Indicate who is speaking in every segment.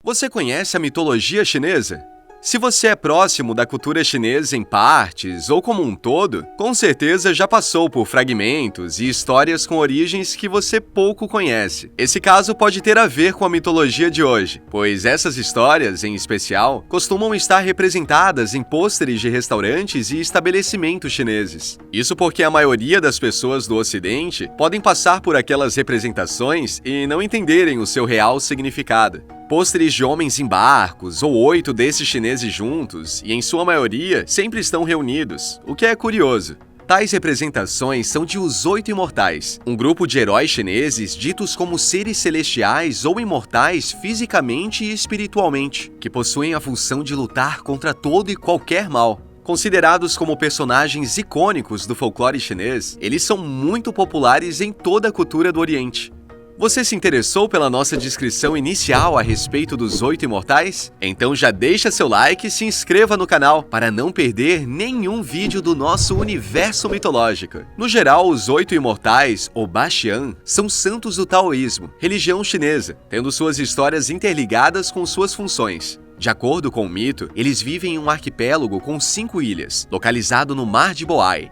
Speaker 1: Você conhece a mitologia chinesa? Se você é próximo da cultura chinesa em partes ou como um todo, com certeza já passou por fragmentos e histórias com origens que você pouco conhece. Esse caso pode ter a ver com a mitologia de hoje, pois essas histórias, em especial, costumam estar representadas em pôsteres de restaurantes e estabelecimentos chineses. Isso porque a maioria das pessoas do Ocidente podem passar por aquelas representações e não entenderem o seu real significado. Pôsteres de homens em barcos, ou 8 desses chineses juntos, e em sua maioria sempre estão reunidos, o que é curioso. Tais representações são de Os Oito Imortais, um grupo de heróis chineses ditos como seres celestiais ou imortais fisicamente e espiritualmente, que possuem a função de lutar contra todo e qualquer mal. Considerados como personagens icônicos do folclore chinês, eles são muito populares em toda a cultura do Oriente. Você se interessou pela nossa descrição inicial a respeito dos Oito Imortais? Então já deixa seu like e se inscreva no canal para não perder nenhum vídeo do nosso universo mitológico. No geral, os Oito Imortais, ou Baxian, são santos do taoísmo, religião chinesa, tendo suas histórias interligadas com suas funções. De acordo com o mito, eles vivem em um arquipélago com 5 ilhas, localizado no Mar de Bohai.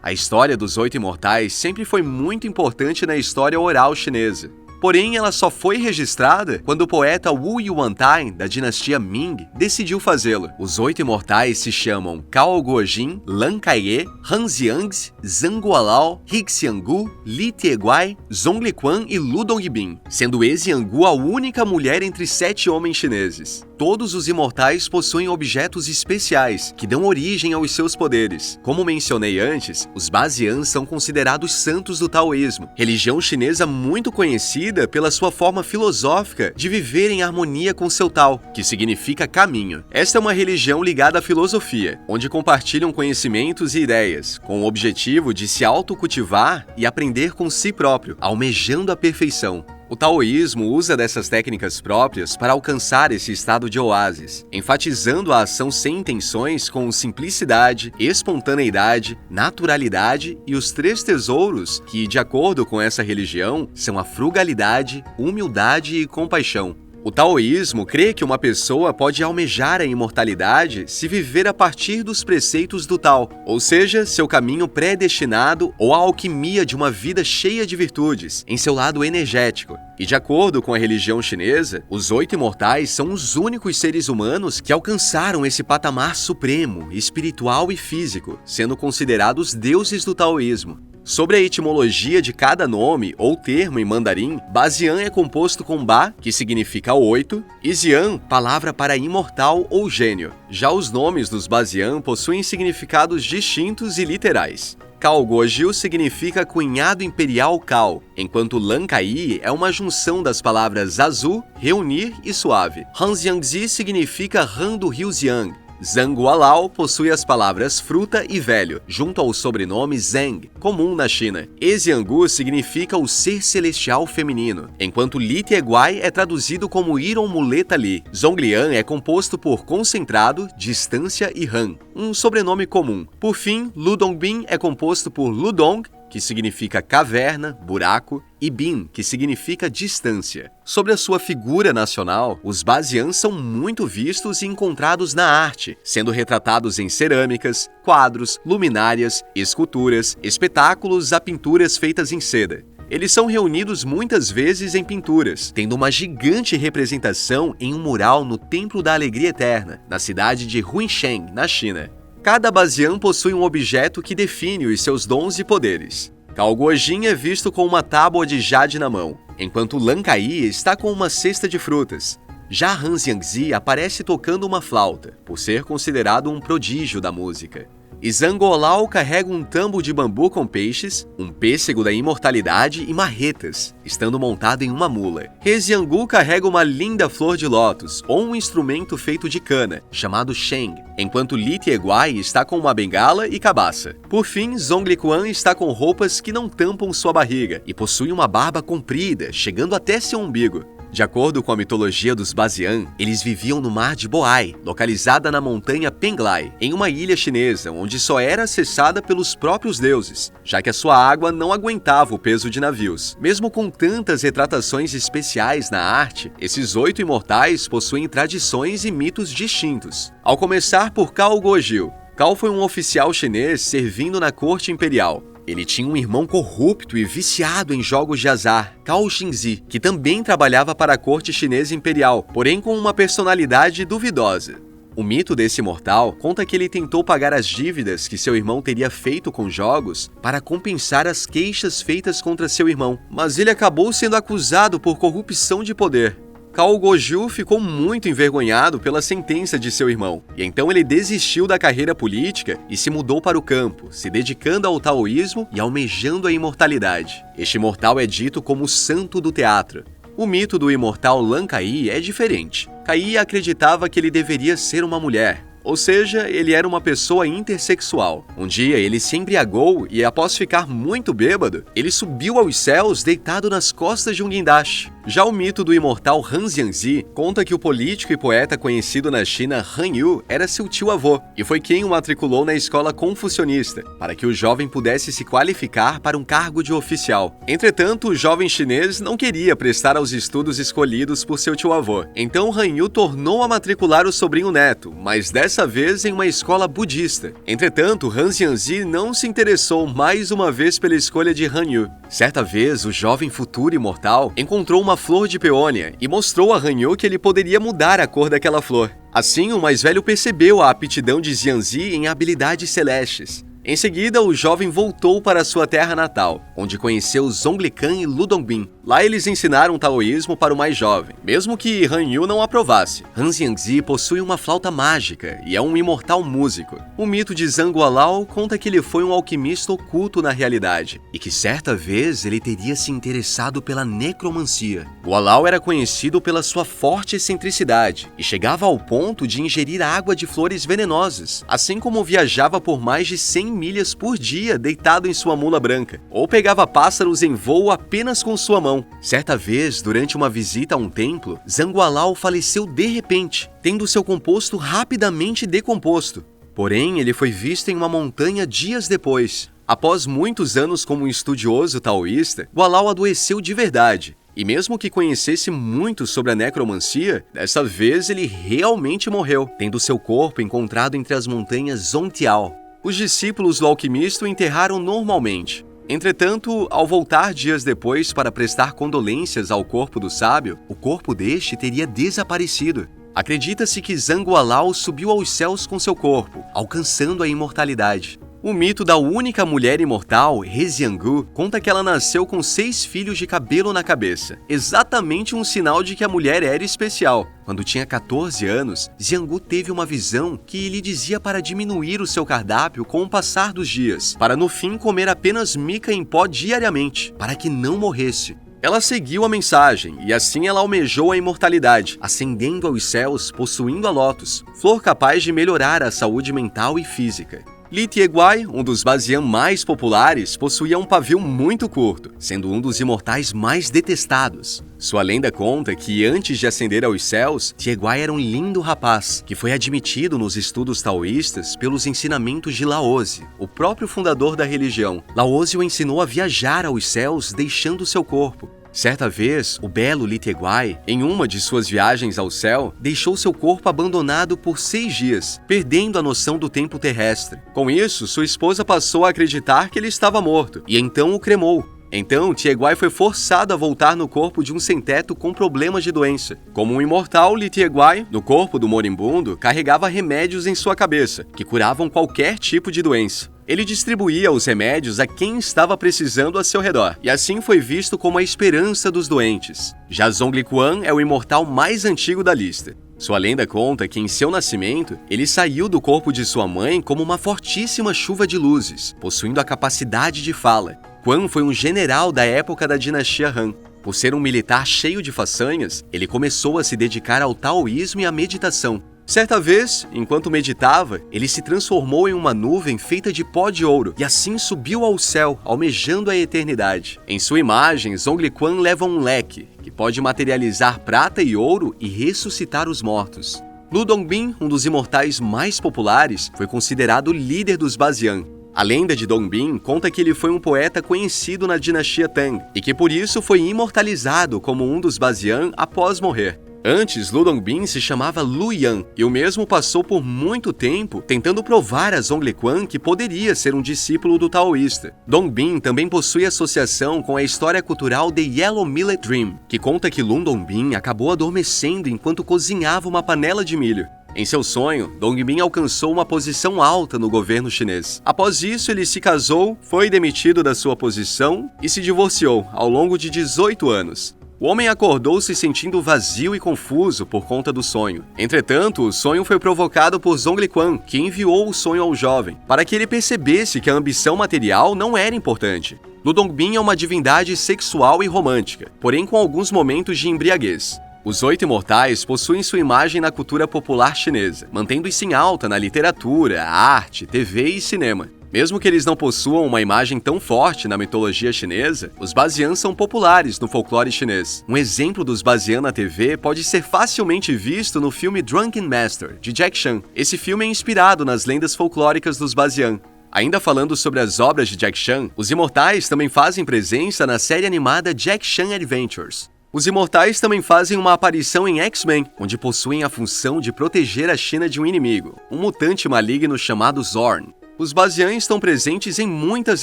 Speaker 1: A história dos Oito Imortais sempre foi muito importante na história oral chinesa. Porém, ela só foi registrada quando o poeta Wu Yuantai, da dinastia Ming, decidiu fazê-lo. Os Oito Imortais se chamam Cao Guojin, Lan Kaiye, Han Xiangzi, Zhang Guolao, Hixianggu, Li Tieguai, Zhong Liquan e Lu Dongbin, sendo Exianggu a única mulher entre 7 homens chineses. Todos os imortais possuem objetos especiais, que dão origem aos seus poderes. Como mencionei antes, os Baxian são considerados santos do taoísmo, religião chinesa muito conhecida pela sua forma filosófica de viver em harmonia com seu Tao, que significa caminho. Esta é uma religião ligada à filosofia, onde compartilham conhecimentos e ideias, com o objetivo de se autocultivar e aprender com si próprio, almejando a perfeição. O taoísmo usa dessas técnicas próprias para alcançar esse estado de oásis, enfatizando a ação sem intenções com simplicidade, espontaneidade, naturalidade e os 3 tesouros que, de acordo com essa religião, são a frugalidade, humildade e compaixão. O taoísmo crê que uma pessoa pode almejar a imortalidade se viver a partir dos preceitos do Tao, ou seja, seu caminho predestinado ou a alquimia de uma vida cheia de virtudes, em seu lado energético. E de acordo com a religião chinesa, os Oito Imortais são os únicos seres humanos que alcançaram esse patamar supremo, espiritual e físico, sendo considerados deuses do taoísmo. Sobre a etimologia de cada nome ou termo em mandarim, Baxian é composto com Ba, que significa 8, e Xian, palavra para imortal ou gênio. Já os nomes dos Baxian possuem significados distintos e literais. Cao Guojiu significa cunhado imperial Cao, enquanto Lan Kaiye é uma junção das palavras azul, reunir e suave. Han Xiangzi significa rã do rio Xiang. Zhang Guolao possui as palavras fruta e velho, junto ao sobrenome Zheng, comum na China. Exianggu significa o ser celestial feminino, enquanto Li Tieguai é traduzido como Iron Muleta Li. Zhonglian é composto por concentrado, distância e Han, um sobrenome comum. Por fim, Lu Dongbin é composto por Ludong, que significa caverna, buraco, e Bin, que significa distância. Sobre a sua figura nacional, os Baxian são muito vistos e encontrados na arte, sendo retratados em cerâmicas, quadros, luminárias, esculturas, espetáculos a pinturas feitas em seda. Eles são reunidos muitas vezes em pinturas, tendo uma gigante representação em um mural no Templo da Alegria Eterna, na cidade de Huinsheng, na China. Cada Baxian possui um objeto que define os seus dons e poderes. Cao Guojin é visto com uma tábua de jade na mão, enquanto Lan Kaiye está com uma cesta de frutas. Já Han Xiangzi aparece tocando uma flauta, por ser considerado um prodígio da música. E Zhang Guolao carrega um tambo de bambu com peixes, um pêssego da imortalidade e marretas, estando montado em uma mula. Exianggu carrega uma linda flor de lótus, ou um instrumento feito de cana, chamado sheng, enquanto Li Tieguai está com uma bengala e cabaça. Por fim, Zhong Liquan está com roupas que não tampam sua barriga, e possui uma barba comprida, chegando até seu umbigo. De acordo com a mitologia dos Bazian, eles viviam no mar de Boai, localizada na montanha Penglai, em uma ilha chinesa onde só era acessada pelos próprios deuses, já que a sua água não aguentava o peso de navios. Mesmo com tantas retratações especiais na arte, esses 8 imortais possuem tradições e mitos distintos. Ao começar por Cao Guojil. Cao foi um oficial chinês servindo na corte imperial. Ele tinha um irmão corrupto e viciado em jogos de azar, Cao Xinzi, que também trabalhava para a corte chinesa imperial, porém com uma personalidade duvidosa. O mito desse imortal conta que ele tentou pagar as dívidas que seu irmão teria feito com jogos para compensar as queixas feitas contra seu irmão, mas ele acabou sendo acusado por corrupção de poder. Cao Guojil ficou muito envergonhado pela sentença de seu irmão, e então ele desistiu da carreira política e se mudou para o campo, se dedicando ao taoísmo e almejando a imortalidade. Este imortal é dito como o santo do teatro. O mito do imortal Lan Kai é diferente. Kai acreditava que ele deveria ser uma mulher, ou seja, ele era uma pessoa intersexual. Um dia ele se embriagou e, após ficar muito bêbado, ele subiu aos céus deitado nas costas de um guindaste. Já o mito do imortal Han Jianzi conta que o político e poeta conhecido na China Han Yu era seu tio-avô e foi quem o matriculou na escola confucionista, para que o jovem pudesse se qualificar para um cargo de oficial. Entretanto, o jovem chinês não queria prestar aos estudos escolhidos por seu tio-avô. Então Han Yu tornou a matricular o sobrinho neto, mas dessa vez em uma escola budista. Entretanto, Han Jianzi não se interessou mais uma vez pela escolha de Han Yu. Certa vez, o jovem futuro imortal encontrou uma flor de peônia e mostrou a Han Yu que ele poderia mudar a cor daquela flor. Assim, o mais velho percebeu a aptidão de Jianzi em habilidades celestes. Em seguida, o jovem voltou para sua terra natal, onde conheceu Zhongli Khan e Lu Dongbin. Lá eles ensinaram taoísmo para o mais jovem, mesmo que Han Yu não aprovasse. Han Jianzi possui uma flauta mágica e é um imortal músico. O mito de Zhang Guolao conta que ele foi um alquimista oculto na realidade e que certa vez ele teria se interessado pela necromancia. Guolao era conhecido pela sua forte excentricidade e chegava ao ponto de ingerir água de flores venenosas, assim como viajava por mais de 100 milhas por dia deitado em sua mula branca, ou pegava pássaros em voo apenas com sua mão. Certa vez, durante uma visita a um templo, Zhang Guolao faleceu de repente, tendo seu composto rapidamente decomposto. Porém, ele foi visto em uma montanha dias depois. Após muitos anos como um estudioso taoísta, Guolao adoeceu de verdade. E mesmo que conhecesse muito sobre a necromancia, dessa vez ele realmente morreu, tendo seu corpo encontrado entre as montanhas Zongtiao. Os discípulos do alquimista o enterraram normalmente. Entretanto, ao voltar dias depois para prestar condolências ao corpo do sábio, o corpo deste teria desaparecido. Acredita-se que Zhang Guolao subiu aos céus com seu corpo, alcançando a imortalidade. O mito da única mulher imortal, He Jiangu, conta que ela nasceu com 6 fios de cabelo na cabeça, exatamente um sinal de que a mulher era especial. Quando tinha 14 anos, Jiangu teve uma visão que lhe dizia para diminuir o seu cardápio com o passar dos dias, para no fim comer apenas mica em pó diariamente, para que não morresse. Ela seguiu a mensagem e assim ela almejou a imortalidade, ascendendo aos céus, possuindo a lótus, flor capaz de melhorar a saúde mental e física. Li Tieguai, um dos Bazian mais populares, possuía um pavio muito curto, sendo um dos imortais mais detestados. Sua lenda conta que, antes de ascender aos céus, Tieguai era um lindo rapaz, que foi admitido nos estudos taoístas pelos ensinamentos de Laozi, o próprio fundador da religião. Laozi o ensinou a viajar aos céus, deixando seu corpo. Certa vez, o belo Li Tieguai, em uma de suas viagens ao céu, deixou seu corpo abandonado por 6 dias, perdendo a noção do tempo terrestre. Com isso, sua esposa passou a acreditar que ele estava morto, e então o cremou. Então, Tieguai foi forçado a voltar no corpo de um sem-teto com problemas de doença. Como um imortal, Li Tieguai, no corpo do moribundo, carregava remédios em sua cabeça, que curavam qualquer tipo de doença. Ele distribuía os remédios a quem estava precisando a seu redor, e assim foi visto como a esperança dos doentes. Já Zhongli Quan é o imortal mais antigo da lista. Sua lenda conta que em seu nascimento, ele saiu do corpo de sua mãe como uma fortíssima chuva de luzes, possuindo a capacidade de fala. Quan foi um general da época da dinastia Han. Por ser um militar cheio de façanhas, ele começou a se dedicar ao taoísmo e à meditação. Certa vez, enquanto meditava, ele se transformou em uma nuvem feita de pó de ouro e assim subiu ao céu, almejando a eternidade. Em sua imagem, Zhongli Quan leva um leque, que pode materializar prata e ouro e ressuscitar os mortos. Lu Dongbin, um dos imortais mais populares, foi considerado o líder dos Bazian. A lenda de Dongbin conta que ele foi um poeta conhecido na dinastia Tang e que por isso foi imortalizado como um dos Bazian após morrer. Antes, Lu Dongbin se chamava Lu Yan, e o mesmo passou por muito tempo tentando provar a Zhongli Quan que poderia ser um discípulo do taoísta. Dongbin também possui associação com a história cultural The Yellow Millet Dream, que conta que Lu Dongbin acabou adormecendo enquanto cozinhava uma panela de milho. Em seu sonho, Dongbin alcançou uma posição alta no governo chinês. Após isso, ele se casou, foi demitido da sua posição e se divorciou ao longo de 18 anos. O homem acordou se sentindo vazio e confuso por conta do sonho. Entretanto, o sonho foi provocado por Zhongli Quan, que enviou o sonho ao jovem, para que ele percebesse que a ambição material não era importante. Lu Dongbin é uma divindade sexual e romântica, porém com alguns momentos de embriaguez. Os 8 imortais possuem sua imagem na cultura popular chinesa, mantendo-se em alta na literatura, arte, TV e cinema. Mesmo que eles não possuam uma imagem tão forte na mitologia chinesa, os Bazian são populares no folclore chinês. Um exemplo dos Bazian na TV pode ser facilmente visto no filme Drunken Master, de Jack Chan. Esse filme é inspirado nas lendas folclóricas dos Bazian. Ainda falando sobre as obras de Jack Chan, os imortais também fazem presença na série animada Jack Chan Adventures. Os imortais também fazem uma aparição em X-Men, onde possuem a função de proteger a China de um inimigo, um mutante maligno chamado Zorn. Os Bazian estão presentes em muitas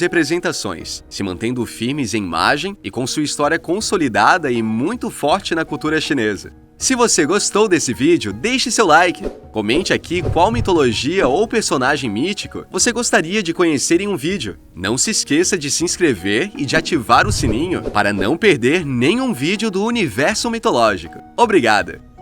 Speaker 1: representações, se mantendo firmes em imagem e com sua história consolidada e muito forte na cultura chinesa. Se você gostou desse vídeo, deixe seu like. Comente aqui qual mitologia ou personagem mítico você gostaria de conhecer em um vídeo. Não se esqueça de se inscrever e de ativar o sininho para não perder nenhum vídeo do universo mitológico. Obrigado!